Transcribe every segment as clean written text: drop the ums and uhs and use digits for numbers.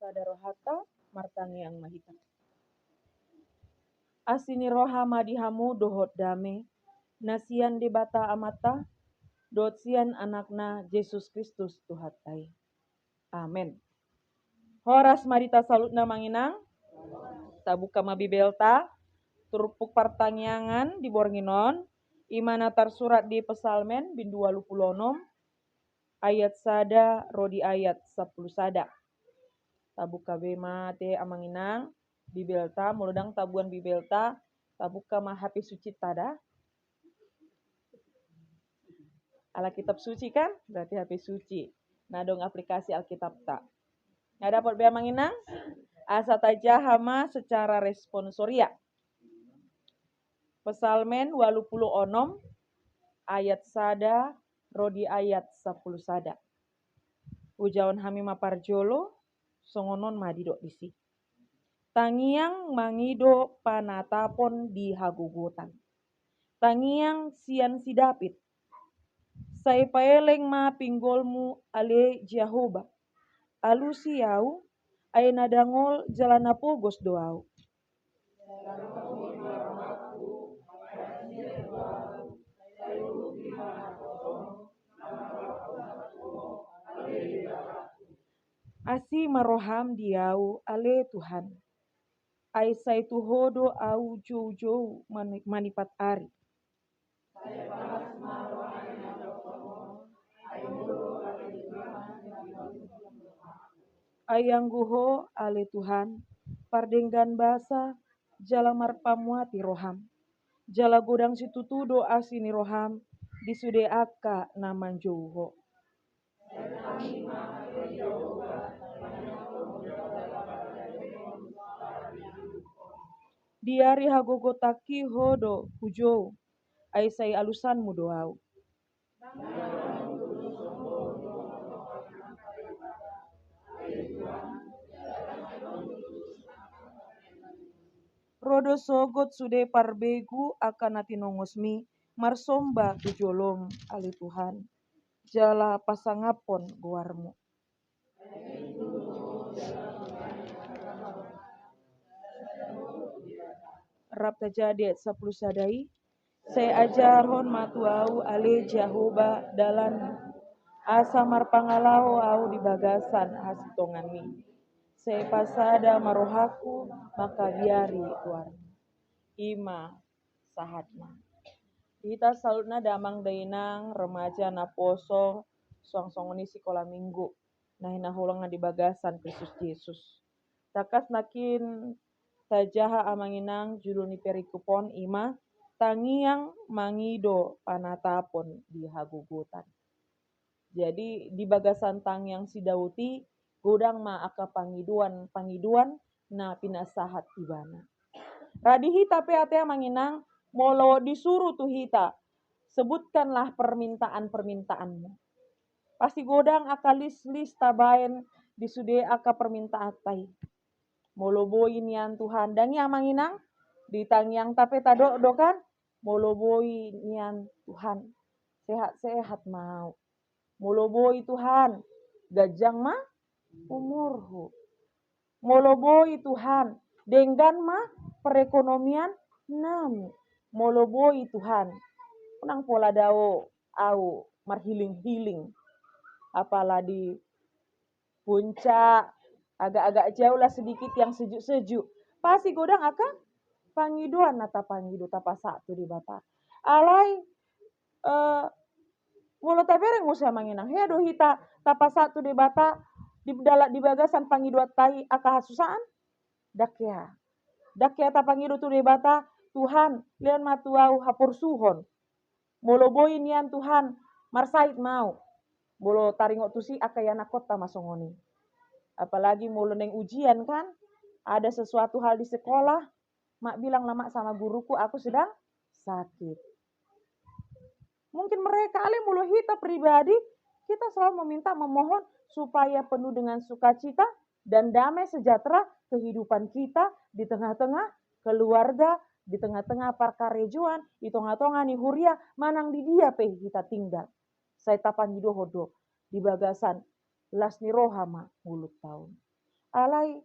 sada rohata martangiang mahita. Asini roha madihamu dohot dame, nasian debata amata, dotsian anakna Yesus Kristus Tuhatai. Amin. Horas marita salutna manginang, tabuka mabibelta, turupuk pertanyaan di bornginon, imana tersurat di pesalmen bin 26, ayat sada rodi ayat 10 sada. Tabuka bema te amanginang, bibelta, muludang tabuan bibelta, tabuka ma HP suci tada. Ala kitab suci kan? Berarti HP suci. Nah dong aplikasi Alkitab tak. Nah dapat bea manginang, asa taja hama secara responsoria. Pesalmen 26 ayat sada rodi ayat 10 sada. Ujawan hami maparjolo songonon madido disi. Tangiang mangido panatapon di hagugutan. Tangiang sian si David. Sai paeleng ma pinggolmu ale Jehovah. Alu siau ay nadangol jalana pogos doau. Asi maroham diau ale Tuhan. Ai sai tuhodo au jou manipat ari. Ayangguho ale Tuhan, pardenggan basa jala marpamuati roham. Jala godang situtu doa sini roham, disude aka naman jouho. Diari hagogotaki hodo hujou, ai sai alusanmu doau. Rodo sogot sude parbegu akan natinongosmi marsomba tujolom ali Tuhan. Jala pasangapon guarmu. Rap tajadi ayat 10 sadai. Saya ajarhon matuau ale Jehovah dalan asa marpangalau au di bagasan hasitonganmi. Saya pasada marohaku maka biari tuar. Ima sahatna. Kita salutna damang dainang remaja na poso song-songoni sekolah minggu. Nah hulang na di bagasan Kristus Yesus. Takas nakin tajaha amanginang judul ni perikupon ima tangiang mangido panatapon di hagugutan. Jadi di bagasan tangiang si Dauti godang ma aka pangiduan na pinasahat ibana. Radi hita pe atea manginang molo disuruh tu hita sebutkanlah permintaan-permintaanmu. Pasti godang aka list tabaen disude aka permintaan tai. Molo boi nian Tuhan dangi amanginang di tangiang tape tado kan molo boi nian Tuhan sehat-sehat mau. Molo boi Tuhan gajang ma umurhu. Molo boi Tuhan denggan ma perekonomian nami. Molo boi Tuhan unang pola dao au marhiling-hiling. Apalah di puncak agak-agak jauh lah sedikit yang sejuk-sejuk. Pasti godang akan pangiduan nata pangidu tapa satu di bata. Alai molo tabereng musia manginang hedo hita tapa satu di bata di bagasan pangiduat tai aka hasusaan dakia tapangidu tu di bata Tuhan lian matuau hapur suhon molo boi nian Tuhan marsait mau molo taringo tusi aka yana kota masongoni apalagi molo neng ujian kan ada sesuatu hal di sekolah mak bilang lama sama guruku aku sedang sakit. Mungkin mereka ale mulu hita pribadi, kita selalu memohon supaya penuh dengan sukacita dan damai sejahtera kehidupan kita di tengah-tengah keluarga, di tengah-tengah parkarejuan, di tengah-tengah ni huria, manang di dia pe kita tinggal. Saya tapan hidohodo di bagasan las ni rohama mulut tahun. alai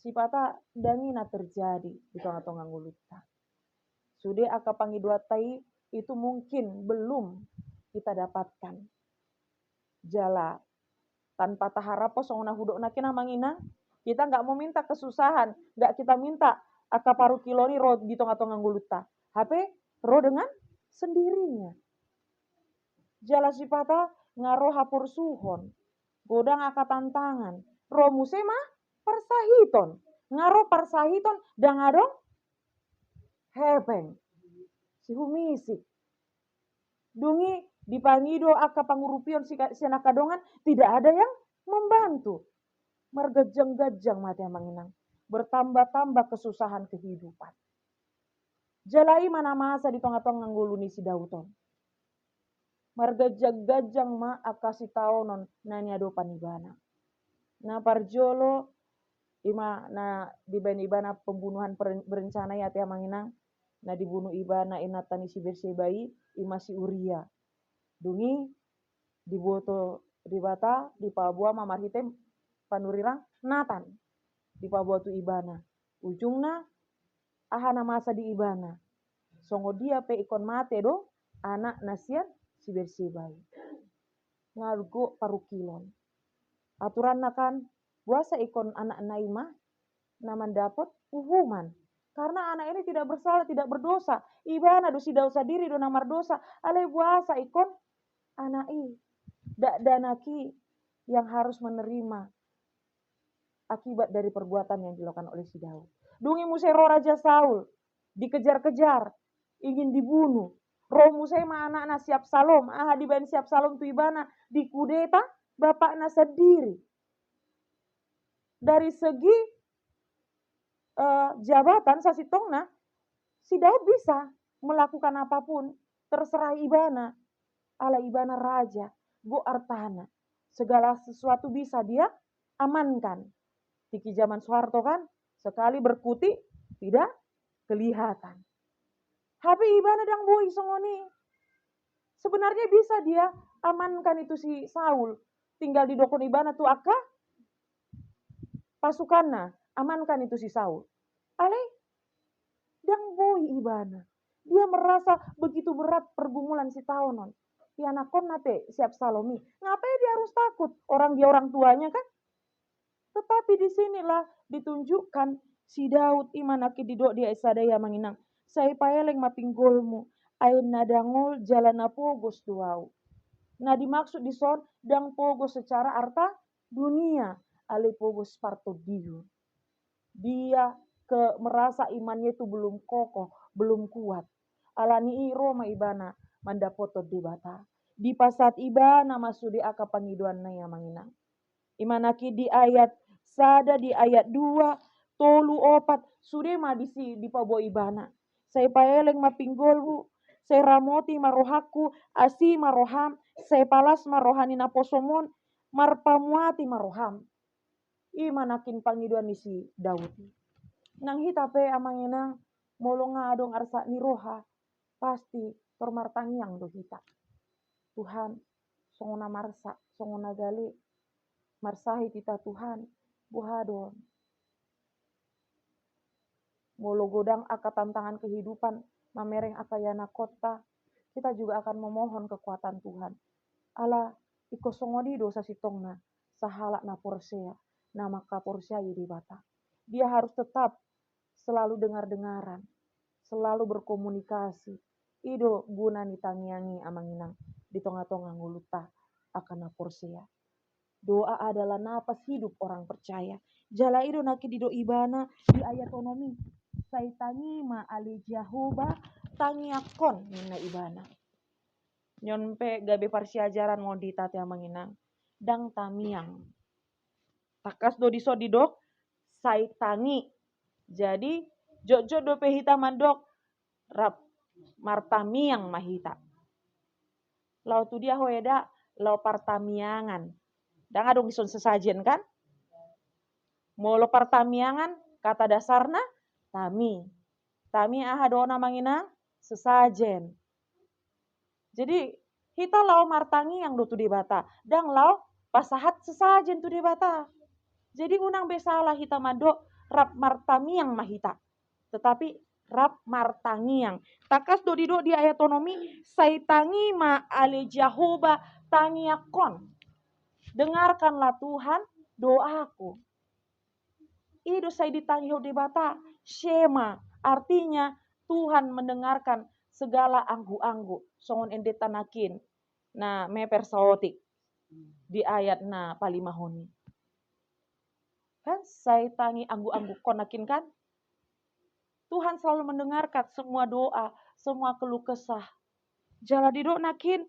sipata dangina terjadi di tengah-tengah nguluta. Sudah aka pangi dua tai itu mungkin belum kita dapatkan. Jala tanpa taharap songona hudok nakina mangina, kita nggak mau minta kesusahan, nggak kita minta aka paru kiloni ro di tengah-tengah nguluta. HP ro dengan sendirinya. Jala sipata ngaro hapur suhon, godang aka tantangan, ro musema persahiton, ngaro persahiton dan adong hepeng, si humisik. Dungi dipangido aka pangurupion si senakadongan tidak ada yang membantu. Mergejang-gejang mati manginang. Bertambah-tambah kesusahan kehidupan. Jalai mana masa di tengah-tengah nguluni si Dauton. Mergejang-gejang ma akasi taonon nanya do panibana. Na parjolo ima na diban ibana pembunuhan berencana ya tia manginang. Na dibunuh ibana inatani si Bersebai ima si Uria. Dungi diboto di bata di Papua mamarhitem panurirang Nathan di Papua tu ibana. Ujungna ahana masa di ibana. Songo dia pe ikon mate do anak nasian si Bersebai. Ngalgo parukilon. Aturan kan buasa ikon anak naima na mendapat hukuman. Karena anak ini tidak bersalah, tidak berdosa. Ibana do si dosa diri do namar dosa. Ale buasa ikon anak danaki yang harus menerima akibat dari perbuatan yang dilakukan oleh si Daud. Dungi musero Raja Saul dikejar-kejar, ingin dibunuh. Roh musema anak-anak siap salom, diban siap salom tu ibana dikudeta bapakna sendiri. Dari segi jabatan sasitongna, si Daud bisa melakukan apapun, terserah ibana. Ala ibana raja, go artana. Segala sesuatu bisa dia amankan. Tiki zaman Soeharto kan, sekali berkuti tidak kelihatan. Tapi ibana dang boi songoni. Sebenarnya bisa dia amankan itu si Saul. Tinggal di dokon ibana tu aka pasukanna, amankan itu si Saul. Ale dang boi ibana. Dia merasa begitu berat pergumulan si Taonon. Ya nakon nape siap salomi. Ngapain dia harus takut? Orang dia orang tuanya kan. Tetapi disinilah ditunjukkan si Daud imanaki didok dia isadaya manginang. Saya paeleng mapinggolmu. Ain nadangol jalan pogos duau. Nah dimaksud di son dang pogos secara arta dunia. Ale pogos parto diu. Dia merasa imannya itu belum kokoh, belum kuat. Alani Roma ibana mandapoto debata. Di pasat ibana masudi aka pangiduan na yang manginang. Imanaki di ayat sada di ayat 2 tolu opat sudah madisi di pabo ibana. Saya paeleng mapinggolmu, saya ramoti marohaku, asi maroham, saya palas marohani naposomon, marpamuati maroham. Imanakin pangiduan isi Daud. Nang hita pe amanginang molonga adong arsa ni roha pasti tormartangiang do hita. Tuhan songona marsa, songona gali marsahi kita Tuhan buhadon. Molo godang aka tantangan kehidupan mamereng aka yana kota, kita juga akan memohon kekuatan Tuhan. Ala iko songodi dosa sitongna sahala na porsea, nama ka porsea di bata. Dia harus tetap selalu dengar-dengaran, selalu berkomunikasi. Ido guna ni tangiangi amanginang di tengah-tengah nguluta akan porsea. Doa adalah napas hidup orang percaya. Jala ido naki dido ibana di ayat onomi. Saya tangi ma ali Jehovah tangi akon mina ibana. Nyonpe gabe parsi ajaran ngondi tati amanginang. Dang tamiang. Takas do diso didok saya tangi. Jadi jojo do pehita mandok rap martamiang mahita. Lau tu dia hoeda lau partamiangan. Dan adong ison sesajen kan? Molo partamiangan kata dasarna tami. Tami ahadona manginang sesajen. Jadi kita lau martangi yang do tu di bata. Dan lau pasahat sesajen tu di bata. Jadi unang besalah hita mado rap martamiang mahita. Tetapi rap martangiang. Takas do di ayat onomi sai tangi ma ale Jehovah tangiakon. Dengarkanlah Tuhan doaku. Ido saya ditangi di bata. Shema artinya Tuhan mendengarkan segala anggu-anggu. Songon ende tanakin. Nah, mepersaotik di ayat na palimahoni. Kan saya tangi anggu-anggu konakin kan? Tuhan selalu mendengarkan semua doa, semua keluh kesah. Jala di do nakin.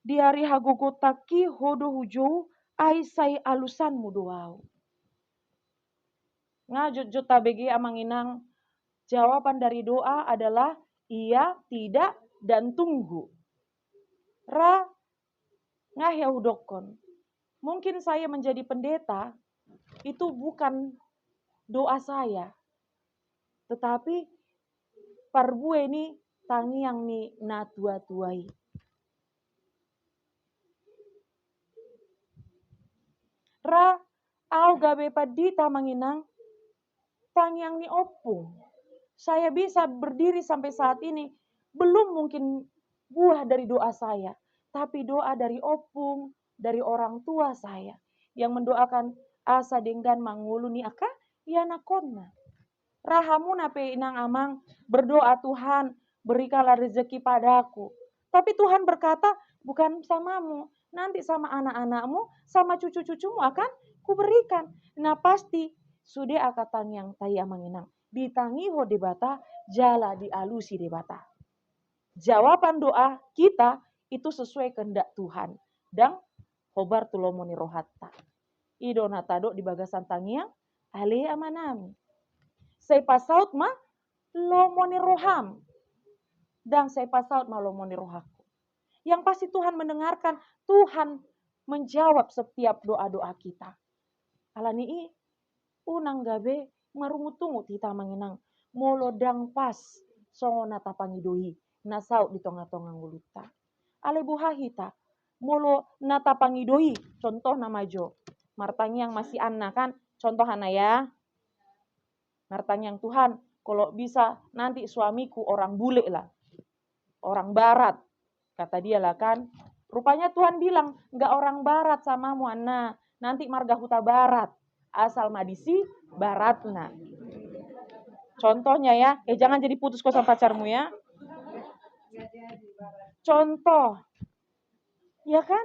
Di hari hagogotaki hodo hujou ai sai alusanmu doau. Ngajut jota begi amanginang jawaban dari doa adalah iya, tidak, dan tunggu. Ra ngahya hudokon. Mungkin saya menjadi pendeta itu bukan doa saya. Tetapi parbue ini tangi yang ni na tua-tuai. Ra au gabe padita manginang tangi yang ni opung. Saya bisa berdiri sampai saat ini belum mungkin buah dari doa saya, tapi doa dari opung, dari orang tua saya yang mendoakan asa dengan manguluni aka ya nakonna. Rahamu nape inang amang berdoa Tuhan berikanlah rezeki padaku. Tapi Tuhan berkata bukan samamu, nanti sama anak-anakmu, sama cucu-cucumu akan kuberikan. Nah pasti sudah akatang yang tayi amanginang. Ditangi ho debata, jala dialusi debata. Jawaban doa kita itu sesuai kehendak Tuhan. Dan hobar tulomoni rohatta. Ido natado di bagasan tangiang, ale amanami. Saya pasaut ma lomoni roham. Dan saya pasaut ma lomoni rohaku. Yang pasti Tuhan mendengarkan, Tuhan menjawab setiap doa-doa kita. Alani unang gabe marungutungu kita mengenang. Molodang pas songo nata pangidohi. Nasaut di tonga-tonga nguluta. Ale buha hita. Molo nata pangidohi. Contoh nama jo. Martangi yang masih anak kan. Contoh hana ya. Martanyang Tuhan, kalau bisa nanti suamiku orang bule lah. Orang barat. Kata dia lah kan. Rupanya Tuhan bilang, enggak orang barat samamu Anna. Nanti marga huta barat. Asal madisi baratna. Contohnya ya. Jangan jadi putus kosan pacarmu ya. Contoh. Ya kan?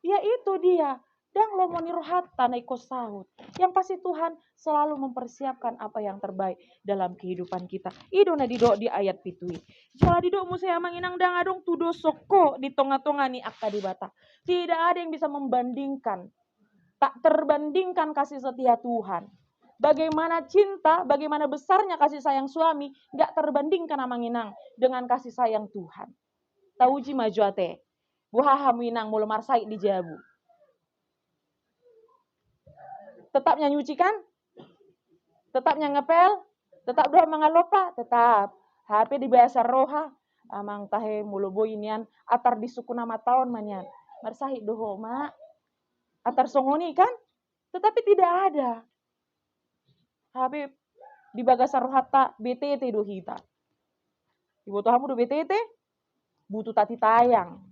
Ya itu dia. Dan lomoni rohata naiko sahut. Yang pasti Tuhan selalu mempersiapkan apa yang terbaik dalam kehidupan kita. Ido na dido di ayat pitui. Jadi do musaya manginang dang adong tudo soko di tonga-tonga ni akka di bata. Tidak ada yang bisa membandingkan. Tak terbandingkan kasih setia Tuhan. Bagaimana cinta, bagaimana besarnya kasih sayang suami, gak terbandingkan amanginang dengan kasih sayang Tuhan. Tauji majuate. Buhaha minang mulu marsai di jabu. Tetapnya nyuci kan? Tetapnya ngepel? Tetap doa mangalopa? Tetap. HP di bahasa roha. Amang tahe mulu boinian. Atar di suku nama tahun manyan. Marsahi doho mak. Atar songoni kan? Tetapi tidak ada. HP di bagasa rohata BTT dohita. Ibu tuhamu do BTT? Butuh tati tayang.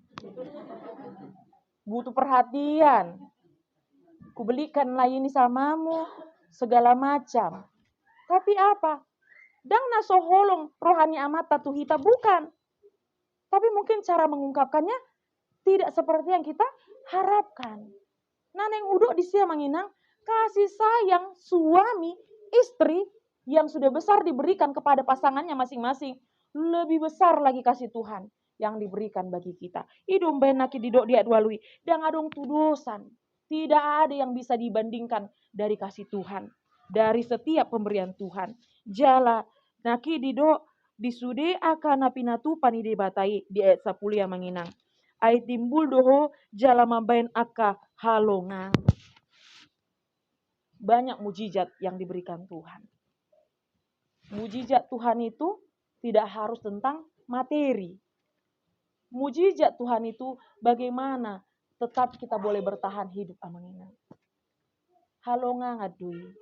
Butuh perhatian. Kubelikanlah ini samamu, segala macam. Tapi apa? Dang nasoholong rohani amat tatu hita bukan. Tapi mungkin cara mengungkapkannya tidak seperti yang kita harapkan. Naneng uduk di sia manginang kasih sayang suami, istri yang sudah besar diberikan kepada pasangannya masing-masing. Lebih besar lagi kasih Tuhan yang diberikan bagi kita. Idom benaki didok dia dualui. Dan adong tudosan. Tidak ada yang bisa dibandingkan dari kasih Tuhan. Dari setiap pemberian Tuhan. Jala naki dido disude akan napinatu panide batai di ayat 10 yang menginang. Ayat timbul doho jala mabain aka halongang. Banyak mujizat yang diberikan Tuhan. Mujizat Tuhan itu tidak harus tentang materi. Mujizat Tuhan itu bagaimana tetap kita boleh bertahan hidup amanginang. halonga ngadui.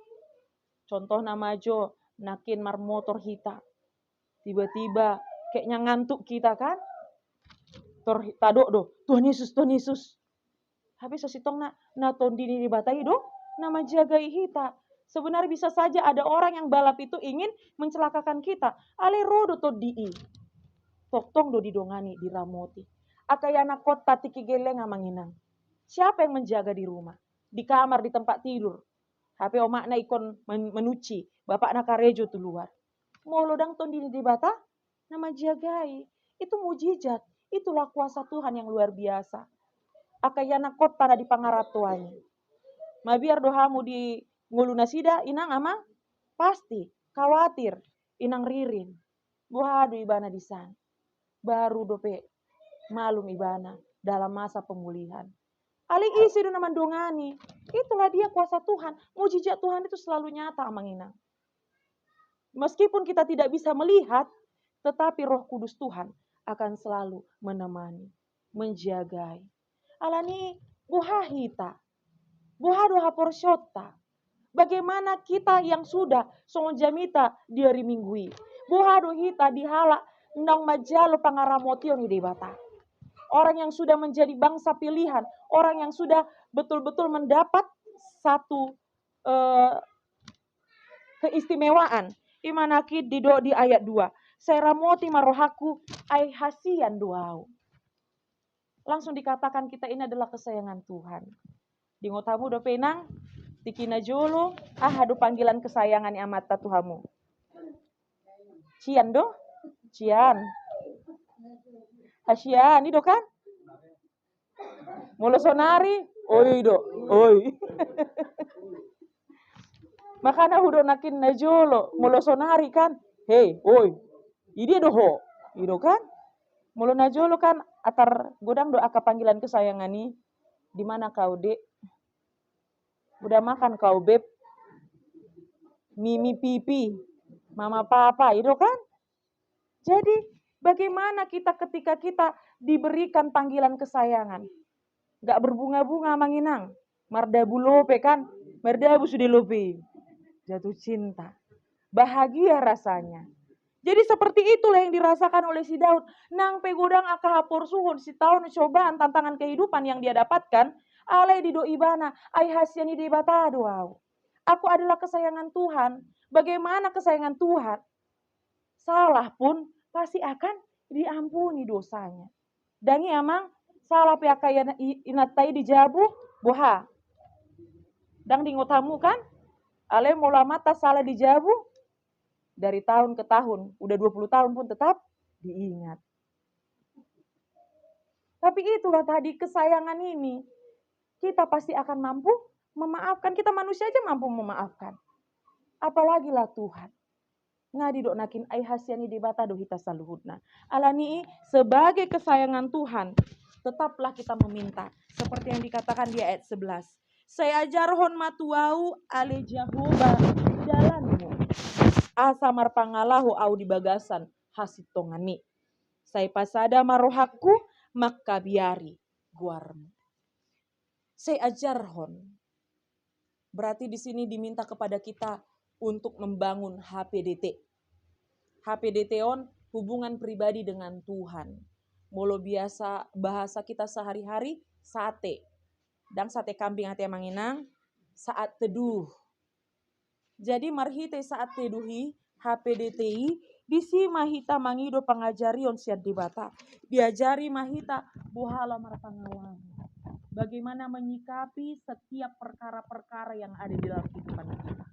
Contoh nama jo, nakin mar motor hita. Tiba-tiba kayaknya ngantuk kita kan. Tadok do, Tuhan Yesus, Tuhan Yesus. Habis sositong na tondini dibatai do, nama jagai hita. Sebenarnya bisa saja ada orang yang balap itu ingin mencelakakan kita. Ale rodo to dii. Toktong do didongani, diramoti. Akayana kota tiki geleng manginang. Siapa yang menjaga di rumah? Di kamar, di tempat tidur. HP omak na ikon menuci. Bapak na karejo tu luar. Molo dang tondini dibata, nama jagai. Itu mujizat. Itulah kuasa Tuhan yang luar biasa. Akayana kota na di pangaratuanya. Mabiar dohamu di nguluna sida, inang ama pasti khawatir, inang ririn. Buhadu ibana di sana. Baru dope malum ibana dalam masa pemulihan. Ali isi do namandongani. Itulah dia kuasa Tuhan. Mujizat Tuhan itu selalu nyata amanginang. Meskipun kita tidak bisa melihat, tetapi Roh Kudus Tuhan akan selalu menemani, menjagai. Alani buha hita. Buha doha porsyota. Bagaimana kita yang sudah songonjamita di hari minggui. Buha do hita dihala ndang majalo pangaramotion di bata. Orang yang sudah menjadi bangsa pilihan. Orang yang sudah betul-betul mendapat satu keistimewaan. Imanaki di ayat 2. Saya ramoti marohaku ai hasian doau. Langsung dikatakan kita ini adalah kesayangan Tuhan. Di ngotamu do penang, tikina jolo, hadu panggilan kesayangan amata Tuhamu. Cian do? Cian. Hasian, itu kan? Mula sonari, oi do, oi. Makana hudo nakin na jolo, mula sonari kan? Hei, oi. Ini do ho, itu kan? Mula na jolo kan atar godang do aka panggilan kesayangan ni. Di mana kau dek? Udah makan kau beb? Mimi pipi, mama papa, itu kan? Jadi bagaimana kita ketika kita diberikan panggilan kesayangan? Gak berbunga-bunga manginang. Mardabu lope kan? Mardabu sudah lope. Jatuh cinta. Bahagia rasanya. Jadi seperti itulah yang dirasakan oleh si Daud. Nang pegodang aka hapor suhun si tahun cobaan tantangan kehidupan yang dia dapatkan. Ale di do ibana. Ai hasyani di bata doau. Aku adalah kesayangan Tuhan. Bagaimana kesayangan Tuhan? Salah pun pasti akan diampuni dosanya. Dan emang salah pihak inatai dijabu boha. Dan di ngotamu kan? Ale mula mata salah dijabu. Dari tahun ke tahun. Udah 20 tahun pun tetap diingat. Tapi itulah tadi kesayangan ini. Kita pasti akan mampu memaafkan. Kita manusia aja mampu memaafkan. Apalagi lah Tuhan. Ngadi dok nakin ai hasyani di bata do hita saluhutna. Alani sebagai kesayangan Tuhan. Tetaplah kita meminta. Seperti yang dikatakan di ayat 11. Saya ajarhon matuau ale Jehovah dalanmu. Asamar pangalahu au di bagasan hasitongani. Saya pasada marohaku makabiari guarmu. Saya ajarhon. Berarti di sini diminta kepada kita untuk membangun HPDT. HPDT on hubungan pribadi dengan Tuhan. Molo biasa bahasa kita sehari-hari sate. Dan sate kambing hati manginang saat teduh. Jadi marhite saat teduhi HPDTI bisi mahita mangido pangajarion siat dibata. Diajari mahita buhala marpangawan. Bagaimana menyikapi setiap perkara-perkara yang ada di dalam kehidupan kita.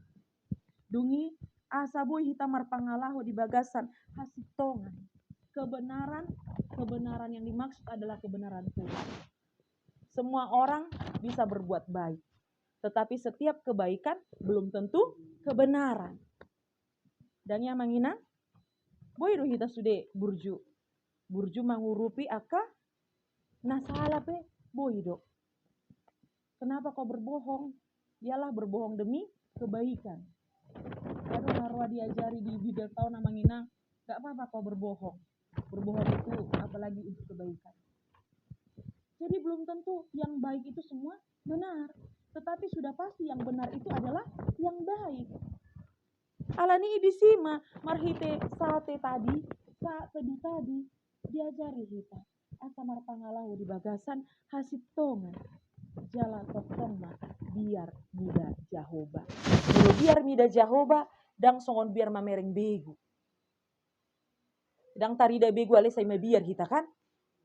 Dungi asaboy hita marpangalahu di bagasan hasitongan. Kebenaran yang dimaksud adalah kebenaran Tuhan. Semua orang bisa berbuat baik. Tetapi setiap kebaikan belum tentu kebenaran. Dan yang manginang, boy do hita sude burju. Burju mangurupi aka nasalah pe boy do. Kenapa kau berbohong? Ialah berbohong demi kebaikan. Aduh narwa diajari di bidang tahun manginang, gak apa-apa kau berbohong. Berbohong itu apalagi untuk kebaikan. Jadi belum tentu yang baik itu semua benar. tetapi sudah pasti yang benar itu adalah yang baik. Alani idisima marhite sate tadi, saat tadi diajari kita. Asamar pangalahu di bagasan hasit tongan. Jala tokongma biar mida Jahoba. Kalau biar mida Jahoba, dang songon biar mamereng begu. Dang tarida begu ale saya biar kita kan?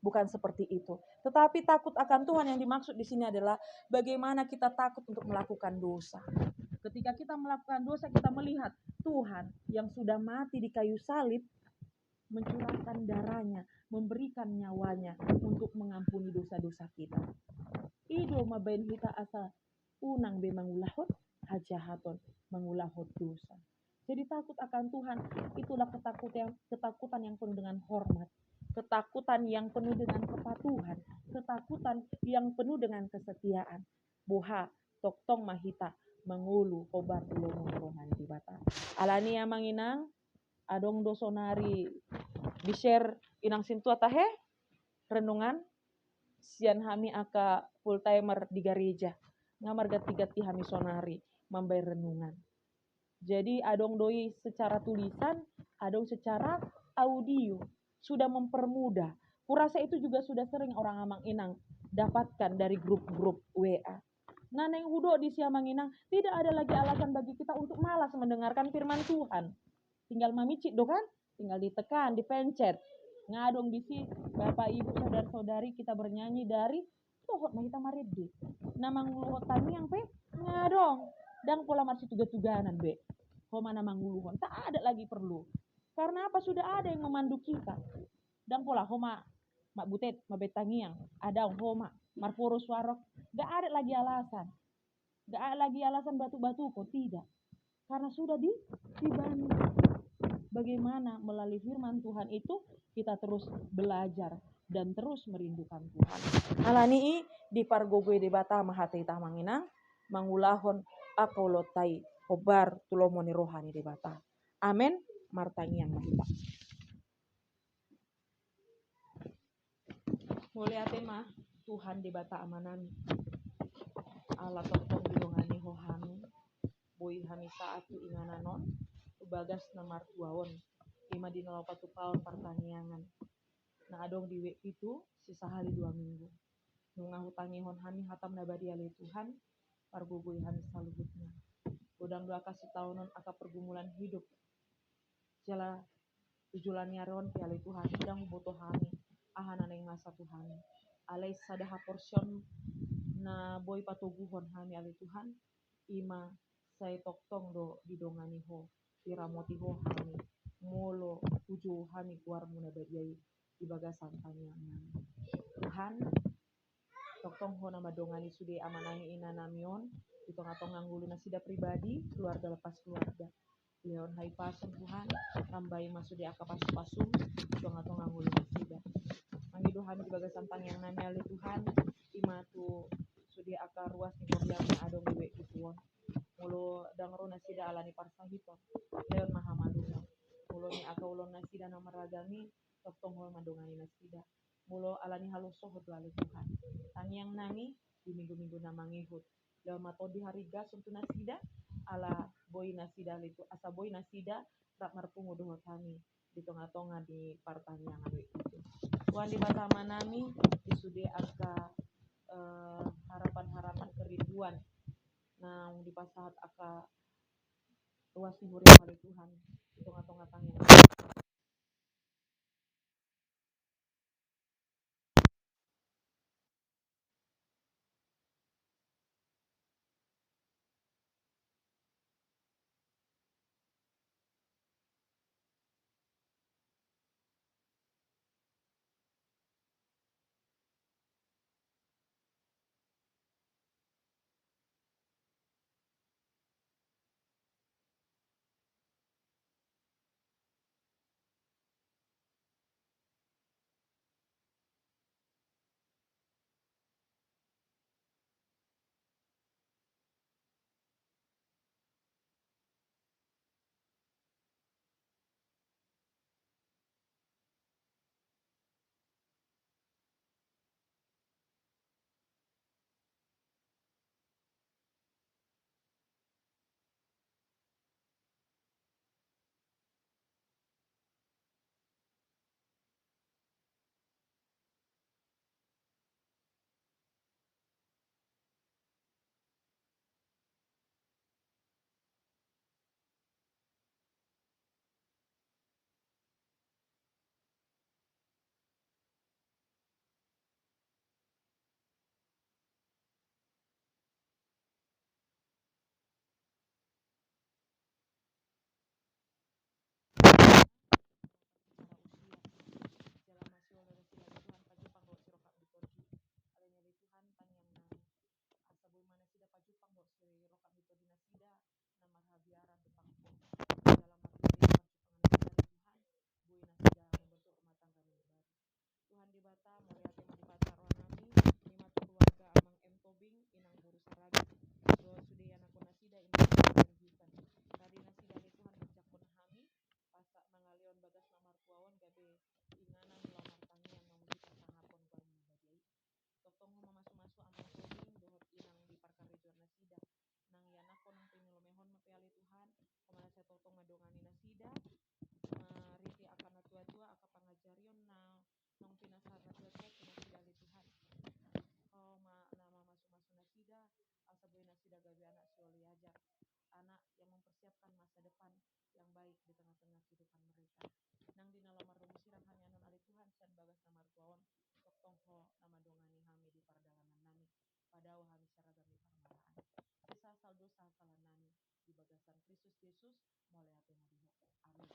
Bukan seperti itu. Tetapi takut akan Tuhan yang dimaksud di sini adalah bagaimana kita takut untuk melakukan dosa. Ketika kita melakukan dosa, kita melihat Tuhan yang sudah mati di kayu salib, mencurahkan darahnya, memberikan nyawanya untuk mengampuni dosa-dosa kita. Ido mabain kita asa unang be mangulahot hajahaton, mangulahot dosa. Jadi takut akan Tuhan itulah ketakutan yang penuh dengan hormat, ketakutan yang penuh dengan kepatuhan, ketakutan yang penuh dengan kesetiaan. Boha toktong mahita mengulu kobar tulung rohani di bata. Alani yang manginang adong dosonari di share inang sintua tahe renungan sian hami aka full timer di gereja ngamar gati-gati hami sonari membayar renungan. Jadi adong doi secara tulisan, adong secara audio sudah mempermudah. Kurasa itu juga sudah sering orang Amang Inang dapatkan dari grup-grup WA. Nah, neng hudo di Siamang Inang tidak ada lagi alasan bagi kita untuk malas mendengarkan firman Tuhan. Tinggal mamicit do kan? Tinggal ditekan, dipencet. Ngadong di si Bapak Ibu saudara-saudari kita bernyanyi dari tohot mah kita marede. Namang luhot tani yang pe ngadong. Dan pola masih tuga-tuganan be. Homa namang nguluhon. Tak ada lagi perlu. Karena apa? Sudah ada yang memandu kita. Dan pola homa mak butet, mabetangiang. Ada homa, marporo suarok. Gak ada lagi alasan. Gak ada lagi alasan batu-batu kok. Tidak. Karena sudah dibantu. Bagaimana melalui firman Tuhan itu kita terus belajar dan terus merindukan Tuhan. Alani di pargogoy de bata mahate tamanginang mangulahon akolotai obar tulomoni rohani de bata. Amen. Martangi yang mahita. Mulai tema Tuhan di bata amanami. Allah totong bilongani hohami. Boy hami saat tu ingananon. Bagas namar tuawon. Ima di nalapatu paon pertaniangan. Nah adong di wek itu sisa hari 2 minggu. Nunga hutangi hon hami hatam nabadi ale Tuhan. Pargugui hami saluhutnya. Udang dua kasih tahunan aka pergumulan hidup. Jala tujulan nyaron pi ale Tuhan. Udang butuh hami. Ahana neng masa Tuhan. Ale sadaha porsion na boy patuguhon hami ale Tuhan. Ima saya toktong do didongani ho. Tiramoti ho hami. Molo tujuh hami keluar muna badiai di bagasan tanyangan. Tuhan toktong ho nama dongani sude amanangi ina namion di tengah-tengah ngulu nasida pribadi keluarga lepas keluarga leon hai pasun Tuhan tambai masude aka pasu-pasum tengah-tengah ngulu nasida mangido hami di bagasan tangyang nami ale Tuhan imatu sude aka ruas ni kobiami adong dewe ituon mulo dangro nasida alani parsahiton leon mahamaduna mulo ni aka ulon nasida namaragami toktong ho madongani nasida mulo alani haluso hodo ale Tuhan tangyang nami di minggu-minggu namangihut lewat mato di hari gas untuk nasida ala boy nasida itu asa boy nasida rak marpungu dohot kami di tengah-tengah di pertanyaan itu Tuhan di batama nami di sude aka harapan-harapan kerinduan nah di pasahat aka luas timur yang Tuhan di tengah-tengah tangyang adau hami syaragami parmaraan. Kisah saldo salah nani di bagasan Kristus Yesus mulai ate ngadiho. Amin.